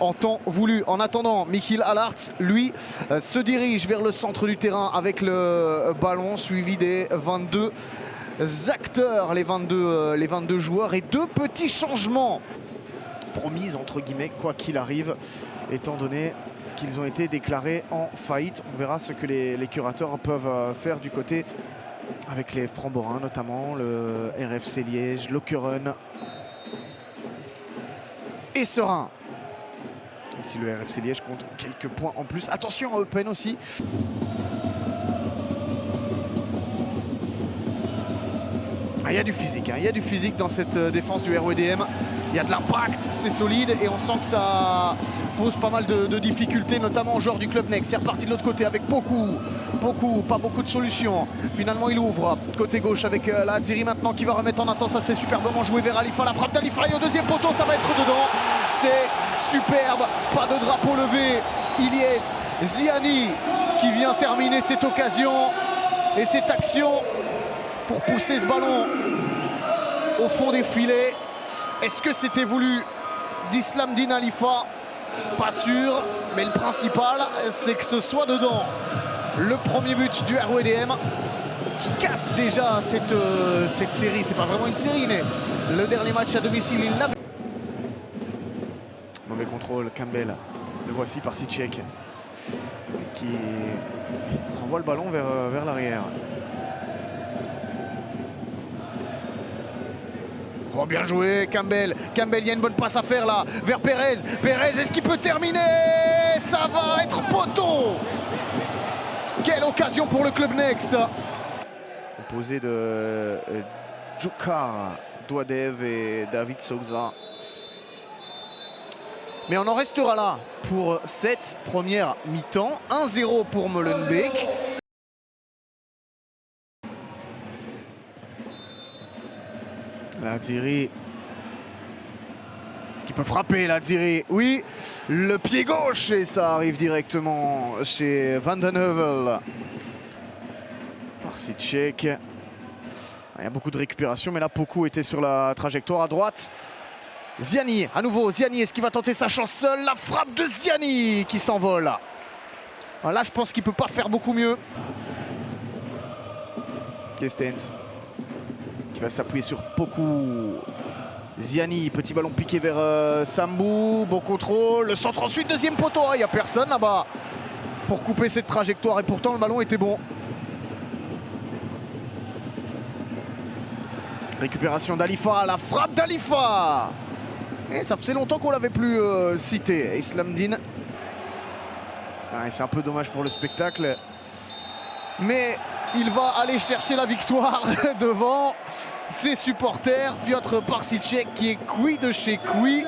en temps voulu. En attendant, Michiel Allarts, lui, se dirige vers le centre du terrain avec le ballon, suivi des 22 acteurs, les 22 joueurs, et deux petits changements promis entre guillemets quoi qu'il arrive, étant donné qu'ils ont été déclarés en faillite. On verra ce que les curateurs peuvent faire du côté avec les Framborins, notamment le RFC Liège, Lokeren et Serein. Même si le RFC Liège compte quelques points en plus. Attention à Eupen aussi. Il y a du physique, il y a du physique dans cette défense du RWDM. Il y a de l'impact, c'est solide et on sent que ça pose pas mal de difficultés, notamment aux joueurs du Club Next. C'est reparti de l'autre côté avec pas beaucoup de solutions. Finalement, il ouvre côté gauche avec la Haziri maintenant qui va remettre en attente. Ça, c'est superbement joué vers Alifa. La frappe d'Alifa et au deuxième poteau, ça va être dedans. C'est superbe, pas de drapeau levé. Ilyes Ziani qui vient terminer cette occasion et cette action pour pousser ce ballon au fond des filets. Est-ce que c'était voulu d'Islamdine Alifa? Pas sûr, mais le principal, c'est que ce soit dedans. Le premier but du RWDM qui casse déjà cette série. C'est pas vraiment une série, mais le dernier match à domicile, il n'avait... Mauvais contrôle, Campbell. Le voici par Sicek qui renvoie le ballon vers l'arrière. Oh, bien joué, Campbell. Campbell, il y a une bonne passe à faire là, vers Perez. Perez, est-ce qu'il peut terminer? Ça va être poteau. Quelle occasion pour le Club Next. Composé de Djoukar, Douadev et David Souza. Mais on en restera là pour cette première mi-temps. 1-0 pour Molenbeek. L'Aziri. Est-ce qu'il peut frapper l'Aziri? Oui, le pied gauche et ça arrive directement chez Van den Heuvel. Par Sicek. Il y a beaucoup de récupération, mais là, Poku était sur la trajectoire à droite. Ziani, à nouveau, Ziani, est-ce qu'il va tenter sa chance seul? La frappe de Ziani qui s'envole. Là, je pense qu'il ne peut pas faire beaucoup mieux. Kestens qui va s'appuyer sur Poku. Ziani, petit ballon piqué vers Sambou, bon contrôle, le centre ensuite, deuxième poteau, il n'y a personne là-bas pour couper cette trajectoire et pourtant le ballon était bon. Récupération d'Alifa, la frappe d'Alifa. Et ça faisait longtemps qu'on l'avait plus cité, Islamdine. C'est un peu dommage pour le spectacle. Mais il va aller chercher la victoire devant ses supporters. Piotr Parsicek qui est cuit de chez cuit.